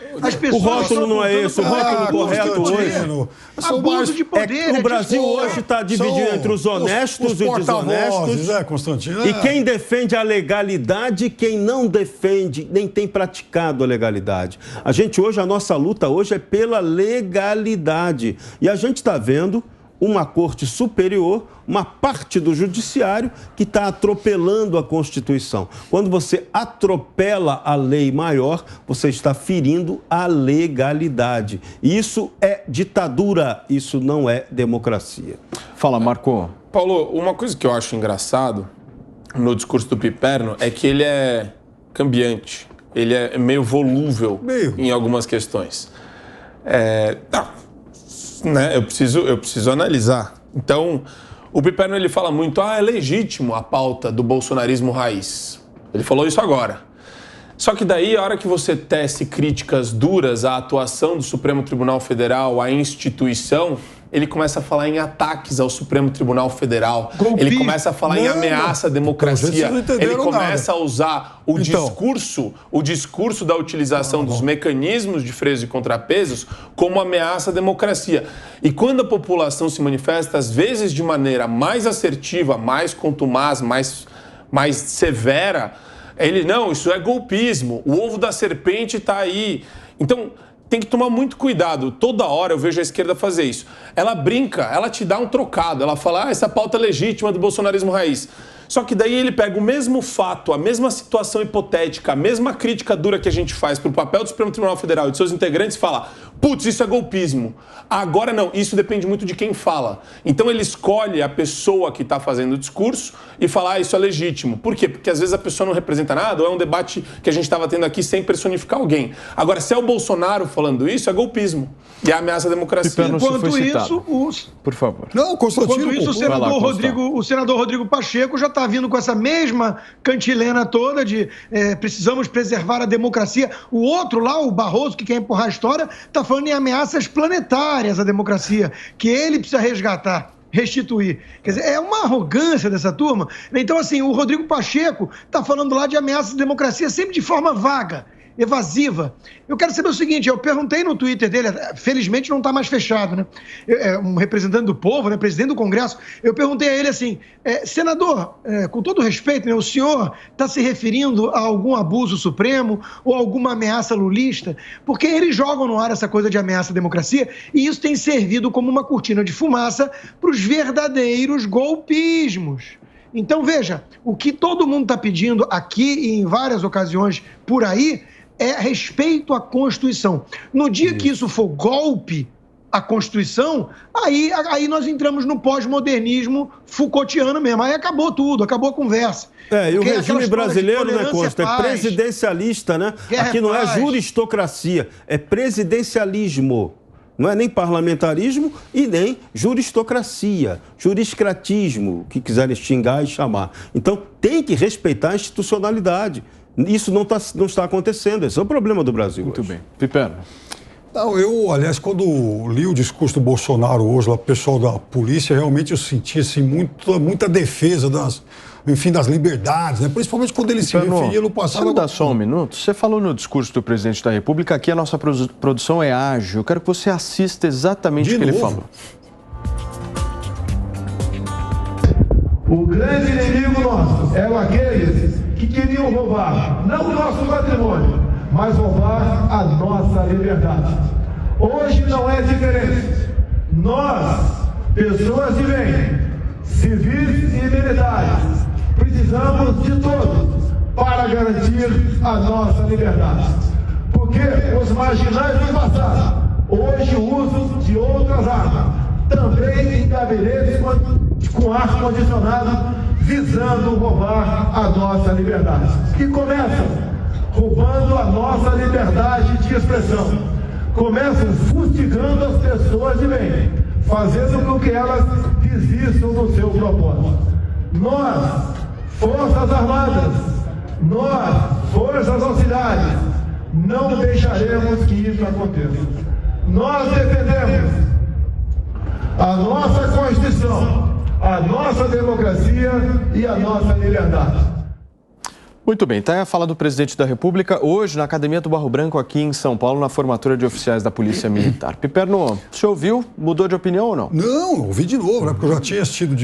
o rótulo não é esse, o rótulo correto hoje. Abuso de poder. O Brasil hoje está dividido entre os honestos e os desonestos. Constantino? E quem defende a legalidade e quem não defende, nem tem praticado a legalidade. A nossa luta hoje é pela legalidade. E a gente está vendo uma corte superior, uma parte do judiciário que está atropelando a Constituição. Quando você atropela a lei maior, você está ferindo a legalidade. Isso é ditadura, isso não é democracia. Fala, Marco. Paulo, uma coisa que eu acho engraçado no discurso do Piperno é que ele é cambiante, ele é meio volúvel em algumas questões. Né? Eu preciso analisar. Então, o Piperno ele fala muito, é legítimo a pauta do bolsonarismo raiz. Ele falou isso agora. Só que daí, a hora que você tece críticas duras à atuação do Supremo Tribunal Federal, à instituição, ele começa a falar em ataques ao Supremo Tribunal Federal. Ele começa a falar em ameaça à democracia. Ele começa a usar o discurso da utilização dos mecanismos de freios e contrapesos como ameaça à democracia. E quando a população se manifesta, às vezes de maneira mais assertiva, mais contumaz, mais severa, isso é golpismo, o ovo da serpente está aí. Então, tem que tomar muito cuidado. Toda hora eu vejo a esquerda fazer isso. Ela brinca, ela te dá um trocado. Ela fala, essa pauta é legítima do bolsonarismo raiz. Só que daí ele pega o mesmo fato, a mesma situação hipotética, a mesma crítica dura que a gente faz para o papel do Supremo Tribunal Federal e de seus integrantes e fala, putz, isso é golpismo. Agora não, isso depende muito de quem fala. Então ele escolhe a pessoa que está fazendo o discurso e fala, isso é legítimo. Por quê? Porque às vezes a pessoa não representa nada, ou é um debate que a gente estava tendo aqui sem personificar alguém. Agora, se é o Bolsonaro falando isso, é golpismo. E é ameaça à democracia. Enquanto isso, por favor. Não, Constantino, enquanto isso, o senador Rodrigo Pacheco já está vindo com essa mesma cantilena toda de precisamos preservar a democracia. O outro lá, o Barroso, que quer empurrar a história, está falando em ameaças planetárias à democracia, que ele precisa resgatar, restituir. Quer dizer, é uma arrogância dessa turma. Então, assim, o Rodrigo Pacheco está falando lá de ameaças à democracia sempre de forma vaga, evasiva. Eu quero saber o seguinte, eu perguntei no Twitter dele, felizmente não está mais fechado, né? Um representante do povo, né? Presidente do Congresso, eu perguntei a ele assim, senador, com todo respeito, né, o senhor está se referindo a algum abuso supremo ou alguma ameaça lulista? Porque eles jogam no ar essa coisa de ameaça à democracia e isso tem servido como uma cortina de fumaça para os verdadeiros golpismos. Então, veja, o que todo mundo está pedindo aqui e em várias ocasiões por aí é respeito à Constituição. No dia que isso for golpe à Constituição, aí nós entramos no pós-modernismo Foucaultiano mesmo. Aí acabou tudo, acabou a conversa. E o regime brasileiro, né, Costa, é presidencialista, né? Aqui não é juristocracia, é presidencialismo. Não é nem parlamentarismo e nem juristocracia, juriscratismo, que quiserem xingar e chamar. Então, tem que respeitar a institucionalidade. Isso não está acontecendo. Esse é o problema do Brasil. Muito hoje. bem. Piperno. Não, eu, aliás, quando li o discurso do Bolsonaro hoje, lá, o pessoal da polícia, realmente eu senti assim, muita defesa das liberdades, né? Principalmente quando ele se referia no passado. Você me dá só um minuto? Você falou no discurso do presidente da República, aqui a nossa produção é ágil. Eu quero que você assista exatamente o que ele falou. O grande inimigo nosso eram aqueles que queriam roubar, não o nosso patrimônio, mas roubar a nossa liberdade. Hoje não é diferente. Nós, pessoas de bem, civis e militares, precisamos de todos para garantir a nossa liberdade. Porque os marginais do passado, hoje o uso de outras armas, também em gabinetes com ar-condicionado, visando roubar a nossa liberdade. E começam roubando a nossa liberdade de expressão. Começam fustigando as pessoas de bem, fazendo com que elas desistam do seu propósito. Nós, Forças Armadas, nós, Forças Auxiliares, não deixaremos que isso aconteça. Nós defendemos a nossa Constituição, a nossa democracia e a nossa liberdade. Muito bem, tá aí a fala do presidente da República hoje na Academia do Barro Branco, aqui em São Paulo, na formatura de oficiais da Polícia Militar. Piperno, o senhor ouviu? Mudou de opinião ou não? Não, ouvi de novo, né? Porque eu já tinha assistido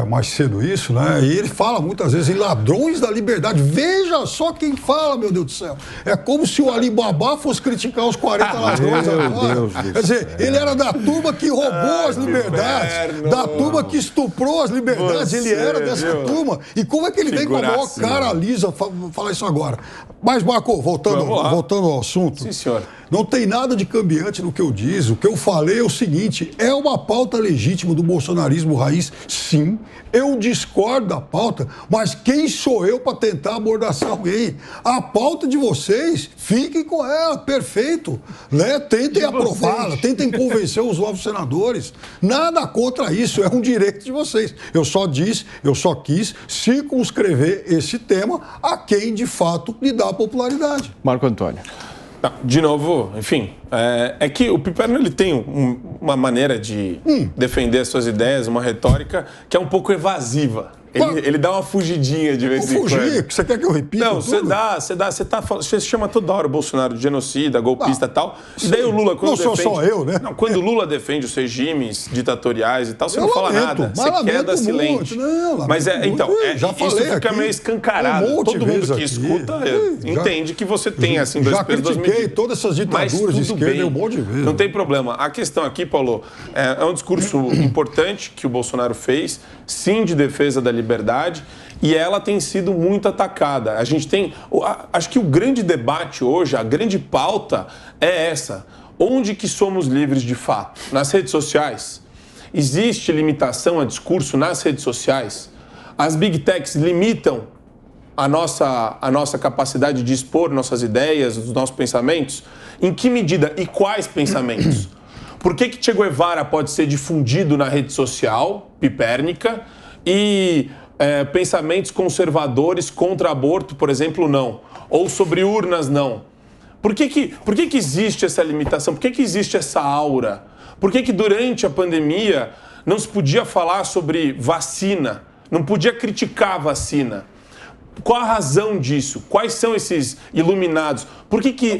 mais cedo isso, né? E ele fala muitas vezes em ladrões da liberdade. Veja só quem fala, meu Deus do céu. É como se o Alibaba fosse criticar os 40 ladrões agora. Quer dizer, ele era da turma que roubou as liberdades, da turma que estuprou as liberdades. Ele era dessa turma. E como é que ele vem com a maior cara lisa falar isso agora? Mas, Marco, voltando ao assunto. Sim, senhor. Não tem nada de cambiante no que eu disse. O que eu falei é o seguinte, é uma pauta legítima do bolsonarismo raiz, sim. Eu discordo da pauta, mas quem sou eu para tentar amordaçar alguém? A pauta de vocês, fiquem com ela, perfeito. Né? Tentem aprová-la, tentem convencer os novos senadores. Nada contra isso, é um direito de vocês. Eu só quis circunscrever esse tema a quem, de fato, lhe dá popularidade. Marco Antônio. Não, de novo, enfim, é que o Piperno ele tem uma maneira de defender as suas ideias, uma retórica que é um pouco evasiva. Ele dá uma fugidinha de vez em quando. Fugir? Você quer que eu repita? Não, você chama toda hora o Bolsonaro de genocida, golpista e tal. E daí o Lula, quando não sou só eu, né? Não, quando o Lula defende os regimes ditatoriais e tal, você não fala nada. Você queda silente. Mas já falei, isso fica aqui, meio escancarado. Todo mundo que aqui. escuta entende que você tem, assim, dois pesos, duas medidas. Já critiquei todas essas ditaduras de esquerda um monte de vezes. Não tem problema. A questão aqui, Paulo, é um discurso importante que o Bolsonaro fez, sim, de defesa da liberdade, e ela tem sido muito atacada. A gente tem... Acho que o grande debate hoje, a grande pauta é essa. Onde que somos livres de fato? Nas redes sociais? Existe limitação a discurso nas redes sociais? As big techs limitam a nossa capacidade de expor nossas ideias, os nossos pensamentos? Em que medida e quais pensamentos? Por que Che Guevara pode ser difundido na rede social, pipérnica, e pensamentos conservadores contra aborto, por exemplo, não? Ou sobre urnas, não? Por que existe essa limitação? Por que existe essa aura? Por que durante a pandemia não se podia falar sobre vacina? Não podia criticar a vacina? Qual a razão disso? Quais são esses iluminados? O que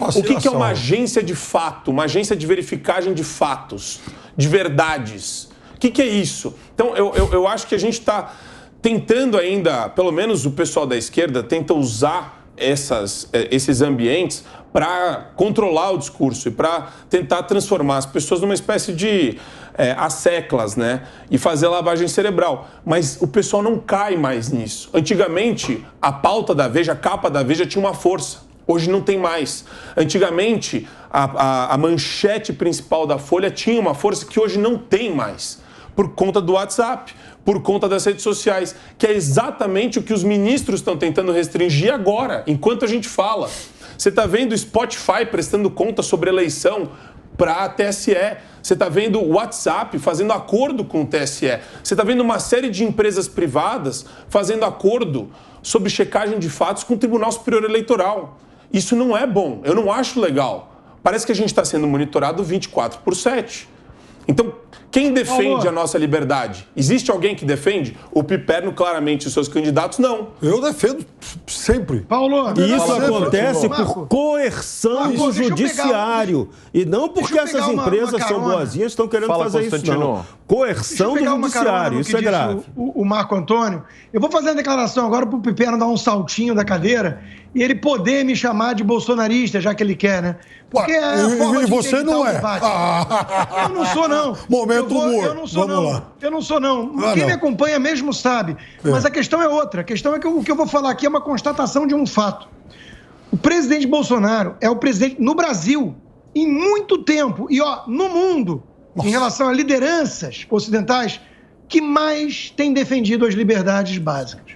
é uma agência de fato? Uma agência de verificagem de fatos, de verdades? O que é isso? Então, eu acho que a gente está tentando ainda, pelo menos o pessoal da esquerda, tenta usar esses ambientes para controlar o discurso e para tentar transformar as pessoas numa espécie de asseclas, né? E fazer lavagem cerebral. Mas o pessoal não cai mais nisso. Antigamente, a pauta da Veja, a capa da Veja tinha uma força. Hoje não tem mais. Antigamente, a manchete principal da Folha tinha uma força que hoje não tem mais. Por conta do WhatsApp, por conta das redes sociais, que é exatamente o que os ministros estão tentando restringir agora, enquanto a gente fala. Você está vendo o Spotify prestando conta sobre eleição para a TSE. Você está vendo o WhatsApp fazendo acordo com o TSE. Você está vendo uma série de empresas privadas fazendo acordo sobre checagem de fatos com o Tribunal Superior Eleitoral. Isso não é bom, eu não acho legal. Parece que a gente está sendo monitorado 24/7. Então, quem defende a nossa liberdade? Existe alguém que defende? O Piperno, claramente, os seus candidatos, não. Eu defendo sempre. Paulo, e isso acontece por coerção do judiciário. E não porque essas empresas são boazinhas, estão querendo fazer isso, não. Coerção do judiciário, isso é grave. O Marco Antônio, eu vou fazer uma declaração agora para o Piperno dar um saltinho da cadeira e ele poder me chamar de bolsonarista, já que ele quer, né? Porque é a forma e você não é. Eu não sou, não. Momento humor. Eu não sou, não. Lá. Eu não sou, não. Quem me acompanha mesmo sabe. Mas a questão é outra. A questão é que o que eu vou falar aqui é uma constatação de um fato. O presidente Bolsonaro é o presidente no Brasil, em muito tempo, e no mundo, em relação a lideranças ocidentais, que mais tem defendido as liberdades básicas.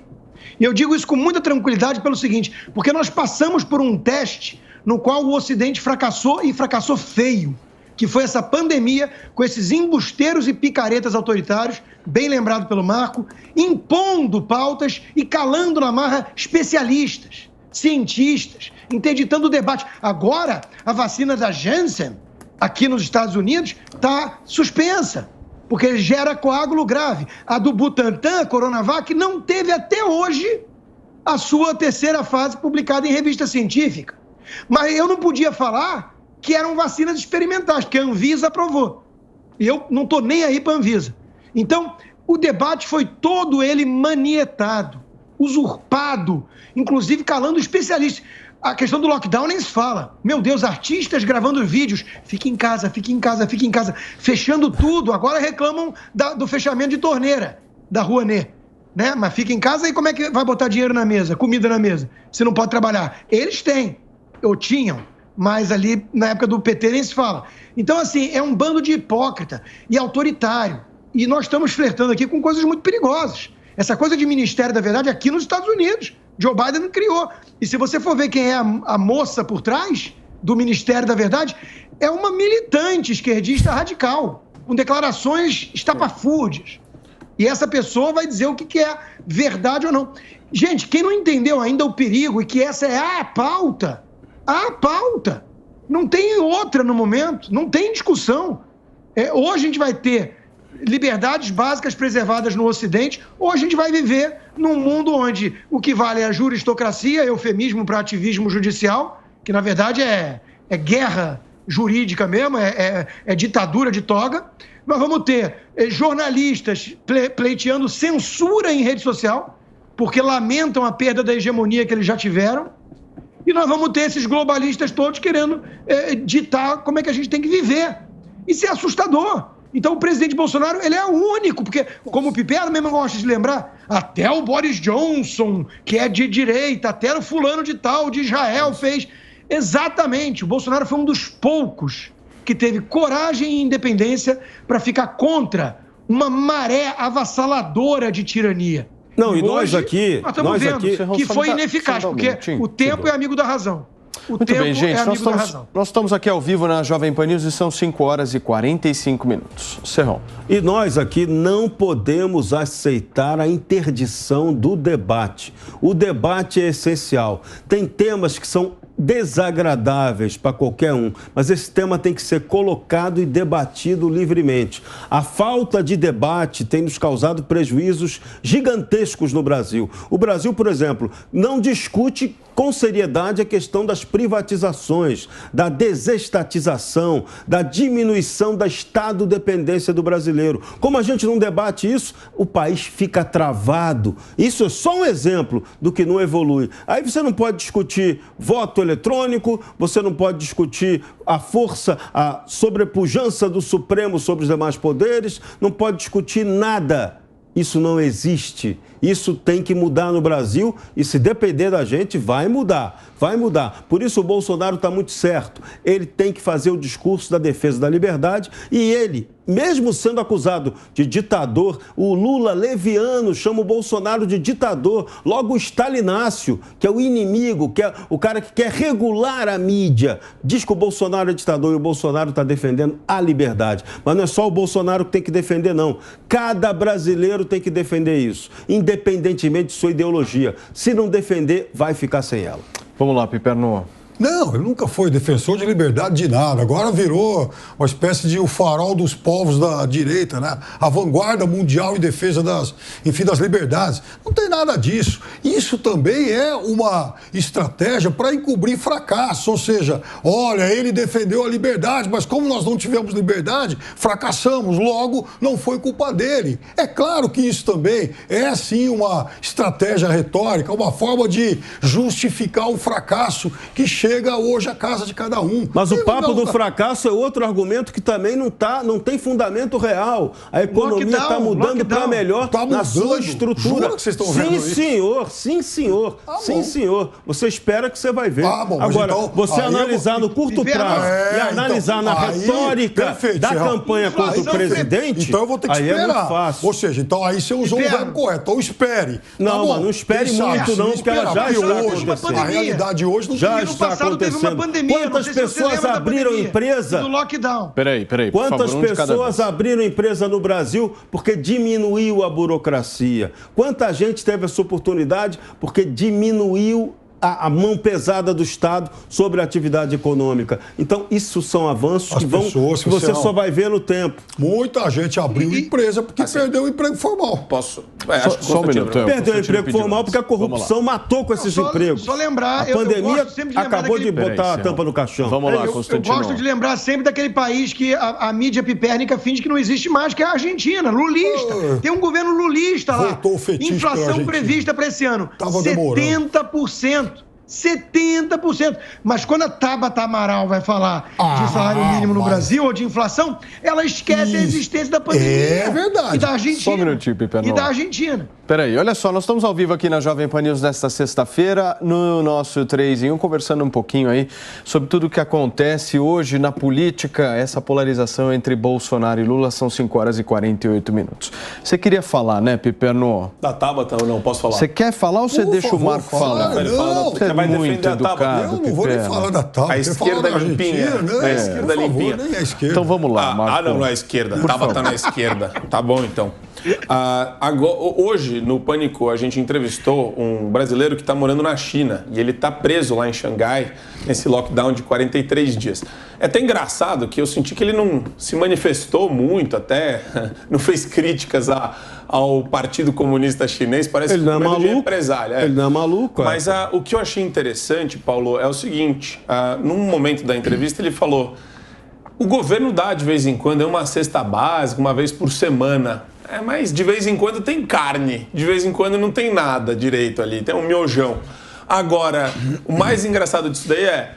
E eu digo isso com muita tranquilidade pelo seguinte, porque nós passamos por um teste no qual o Ocidente fracassou e fracassou feio, que foi essa pandemia com esses embusteiros e picaretas autoritários, bem lembrado pelo Marco, impondo pautas e calando na marra especialistas, cientistas, interditando o debate. Agora, a vacina da Janssen, aqui nos Estados Unidos, está suspensa, porque gera coágulo grave. A do Butantan, a Coronavac, não teve até hoje a sua terceira fase publicada em revista científica. Mas eu não podia falar que eram vacinas experimentais, porque a Anvisa aprovou. E eu não estou nem aí para a Anvisa. Então, o debate foi todo ele manietado, usurpado, inclusive calando especialistas. A questão do lockdown nem se fala. Meu Deus, artistas gravando vídeos. Fique em casa, fique em casa, fique em casa. Fechando tudo. Agora reclamam do fechamento de torneira da Rouanet. Né? Mas fica em casa e como é que vai botar dinheiro na mesa, comida na mesa, se não pode trabalhar? Eles têm, ou tinham, mas ali na época do PT nem se fala. Então, assim, é um bando de hipócrita e autoritário. E nós estamos flertando aqui com coisas muito perigosas. Essa coisa de Ministério da Verdade aqui nos Estados Unidos. Joe Biden criou. E se você for ver quem é a moça por trás do Ministério da Verdade, é uma militante esquerdista radical, com declarações estapafúrdias. E essa pessoa vai dizer o que é verdade ou não. Gente, quem não entendeu ainda o perigo e que essa é a pauta, não tem outra no momento, não tem discussão. Hoje a gente vai ter liberdades básicas preservadas no Ocidente, ou a gente vai viver num mundo onde o que vale é a juristocracia, eufemismo para ativismo judicial, que na verdade é guerra jurídica mesmo, é ditadura de toga. Nós vamos ter jornalistas pleiteando censura em rede social, porque lamentam a perda da hegemonia que eles já tiveram. E nós vamos ter esses globalistas todos querendo ditar como é que a gente tem que viver. Isso é assustador. Então o presidente Bolsonaro, ele é o único, porque, como o Piperno mesmo gosta de lembrar, até o Boris Johnson, que é de direita, até o fulano de tal, de Israel, fez. Exatamente, o Bolsonaro foi um dos poucos que teve coragem e independência para ficar contra uma maré avassaladora de tirania. Não, e nós hoje, aqui... Nós estamos vendo que foi ineficaz, porque o tempo é amigo da razão. Muito bem, gente, nós estamos aqui ao vivo na Jovem Pan News e são 5 horas e 45 minutos. Serrão. E nós aqui não podemos aceitar a interdição do debate. O debate é essencial. Tem temas que são desagradáveis para qualquer um, mas esse tema tem que ser colocado e debatido livremente. A falta de debate tem nos causado prejuízos gigantescos no Brasil. O Brasil, por exemplo, não discute com seriedade a questão das privatizações, da desestatização, da diminuição da estado-dependência do brasileiro. Como a gente não debate isso, o país fica travado. Isso é só um exemplo do que não evolui. Aí você não pode discutir voto eletrônico, você não pode discutir a força, a sobrepujança do Supremo sobre os demais poderes, não pode discutir nada. Isso não existe. Isso tem que mudar no Brasil e, se depender da gente, vai mudar. Vai mudar. Por isso o Bolsonaro está muito certo. Ele tem que fazer o discurso da defesa da liberdade e ele, mesmo sendo acusado de ditador, o Lula leviano chama o Bolsonaro de ditador. Logo o Stalinácio, que é o inimigo, que é o cara que quer regular a mídia, diz que o Bolsonaro é ditador e o Bolsonaro está defendendo a liberdade. Mas não é só o Bolsonaro que tem que defender, não. Cada brasileiro tem que defender isso, independentemente de sua ideologia. Se não defender, vai ficar sem ela. Vamos lá, Piperno. Não, ele nunca foi defensor de liberdade de nada. Agora virou uma espécie de o farol dos povos da direita, né? A vanguarda mundial em defesa das liberdades. Não tem nada disso. Isso também é uma estratégia para encobrir fracasso. Ou seja, olha, ele defendeu a liberdade, mas como nós não tivemos liberdade, fracassamos. Logo, não foi culpa dele. É claro que isso também é, sim, uma estratégia retórica, uma forma de justificar o fracasso que chega hoje à casa de cada um. Mas o papo do fracasso é outro argumento que também não tem fundamento real. A economia está mudando para melhor na sua estrutura. Jura que vocês estão vendo isso? Sim, senhor. Sim, senhor. Você espera que você vai ver. Agora, então, você analisar no curto prazo e analisar na retórica da campanha contra o presidente, então eu vou ter que esperar. É muito fácil. Ou seja, então aí você usou o verbo correto. Então espere. Não, mas não espere muito não, porque ela já está acontecendo. A realidade hoje não já está acontecendo. Quantas pessoas abriram empresa? Do lockdown. Peraí. Quantas pessoas abriram empresa no Brasil porque diminuiu a burocracia? Quanta gente teve essa oportunidade porque diminuiu a mão pesada do Estado sobre a atividade econômica? Então, isso são avanços que você só vai ver no tempo. Muita gente abriu empresa porque perdeu o emprego formal. Posso? Só um minuto. Perdeu o emprego formal porque a corrupção matou com esses empregos. Só lembrar, a pandemia acabou de botar a tampa no caixão. Vamos lá, Constantino. Eu gosto de lembrar sempre daquele país que a mídia pipérnica finge que não existe mais, que é a Argentina, lulista. Tem um governo lulista lá. Voltou o fetiche inflação prevista para esse ano. Tava demorando. 70%. Mas quando a Tabata Amaral vai falar de salário mínimo no Brasil ou de inflação, ela esquece a existência da pandemia. É verdade. E da Argentina. Só um minutinho, Piperno. E da Argentina. Peraí, olha só, nós estamos ao vivo aqui na Jovem Pan News nesta sexta-feira, no nosso 3 em 1, conversando um pouquinho aí sobre tudo o que acontece hoje na política, essa polarização entre Bolsonaro e Lula. São 5 horas e 48 minutos. Você queria falar, né, Piperno? Da Tabata ou não? Posso falar? Você quer falar ou você deixa o Marco falar? Você vai defender a Tabata. Eu não vou nem falar da Tabata. A esquerda limpinha. A esquerda limpinha. Nem a esquerda. Então vamos lá, Marco. Não é a esquerda. Tabata na esquerda. Tá bom, então. Hoje, no Pânico, a gente entrevistou um brasileiro que está morando na China e ele está preso lá em Xangai, nesse lockdown de 43 dias. É até engraçado que eu senti que ele não se manifestou muito, até não fez críticas ao Partido Comunista Chinês, parece ele que não é maluco. represália. Ele não é maluco. Mas o que eu achei interessante, Paulo, é o seguinte, num momento da entrevista ele falou: o governo dá de vez em quando, é uma cesta básica, uma vez por semana, mas de vez em quando tem carne, de vez em quando não tem nada direito ali, tem um miojão. Agora, o mais engraçado disso daí é,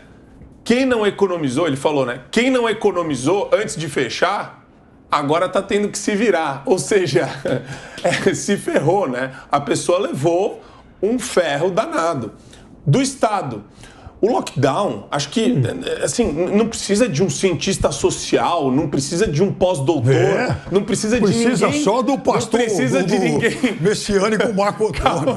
quem não economizou, ele falou, né? Quem não economizou antes de fechar, agora tá tendo que se virar. Ou seja, se ferrou, né? A pessoa levou um ferro danado do Estado. O lockdown, acho que, assim, não precisa de um cientista social, não precisa de um pós-doutor, não precisa de ninguém. Precisa só do pastor, não precisa de ninguém messiânico Marco Antônio.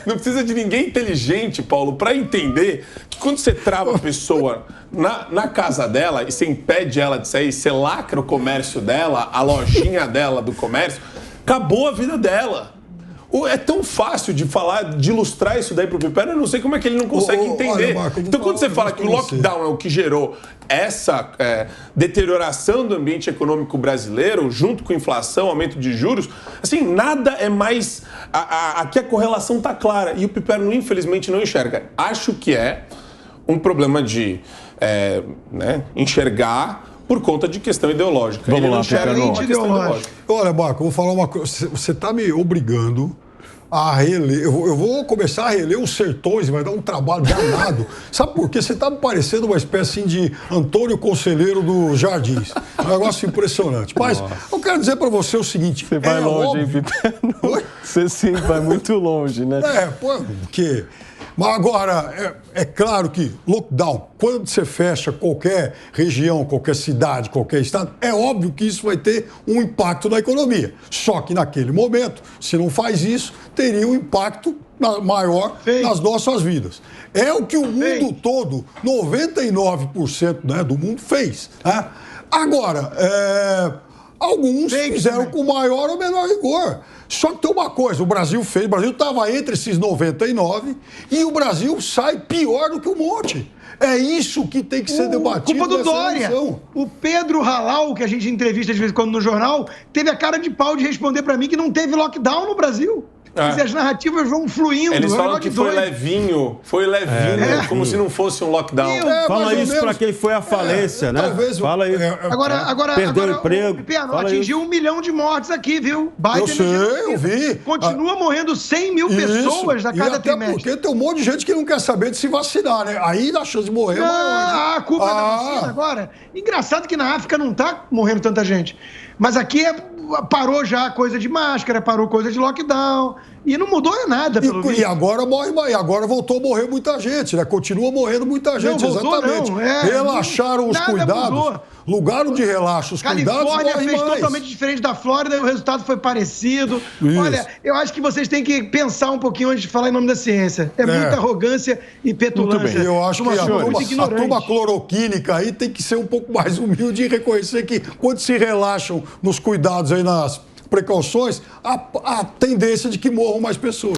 Não precisa de ninguém inteligente, Paulo, para entender que quando você trava a pessoa na casa dela e você impede ela de sair, você lacra o comércio dela, a lojinha dela do comércio, acabou a vida dela. É tão fácil de falar, de ilustrar isso daí pro Pipera, eu não sei como é que ele não consegue entender. Olha, Marco, então, quando você fala que o lockdown é o que gerou essa deterioração do ambiente econômico brasileiro, junto com inflação, aumento de juros, assim, nada é mais... Aqui a correlação tá clara e o Pipera, infelizmente, não enxerga. Acho que é um problema de enxergar por conta de questão ideológica. Vamos ele lá, não enxerga uma questão ideológica. Olha, Marco, eu vou falar uma coisa. Você está me obrigando a reler. Eu vou começar a reler os Sertões, vai dar um trabalho danado. Sabe por quê? Você está me parecendo uma espécie de Antônio Conselheiro dos Jardins. Um negócio impressionante. Mas eu quero dizer para você o seguinte. Você vai longe, hein, Vitor? Você sim vai muito longe, né? Porque... Mas agora, é claro que lockdown, quando você fecha qualquer região, qualquer cidade, qualquer estado, é óbvio que isso vai ter um impacto na economia. Só que naquele momento, se não faz isso, teria um impacto maior nas nossas vidas. É o que o mundo todo, 99%, né, do mundo fez. Né? Agora, alguns fizeram com maior ou menor rigor. Só que tem uma coisa, o Brasil estava entre esses 99 e o Brasil sai pior do que um monte. É isso que tem que ser debatido. Culpa do Dória. Eleição. O Pedro Halal, que a gente entrevista de vez em quando no jornal, teve a cara de pau de responder para mim que não teve lockdown no Brasil. As narrativas vão fluindo. Eles falam que foi levinho, como se não fosse um lockdown. Fala isso para quem foi à falência, né? Talvez. Fala isso. Agora, perdeu o emprego. Pipiano, atingiu 1 milhão de mortes aqui, viu? Eu vi. Continua morrendo 100 mil pessoas a cada trimestre. Porque tem um monte de gente que não quer saber de se vacinar, né? Aí a chance de morrer é maior. A culpa é da vacina agora. Engraçado que na África não tá morrendo tanta gente. Mas aqui parou já a coisa de máscara, parou coisa de lockdown. E não mudou nada, pelo visto. E agora morre mais. Agora voltou a morrer muita gente, né? Continua morrendo muita gente, não, voltou, exatamente. Não. Relaxaram os cuidados. Mudou. Lugar onde relaxa os cuidados, Califórnia morre fez mais. totalmente diferente da Flórida e o resultado foi parecido. Isso. Olha, eu acho que vocês têm que pensar um pouquinho antes de falar em nome da ciência. É muita arrogância e petulância. Muito bem. Eu acho que a turma cloroquínica aí tem que ser um pouco mais humilde e reconhecer que quando se relaxam nos cuidados aí, nas precauções, a tendência de que morram mais pessoas.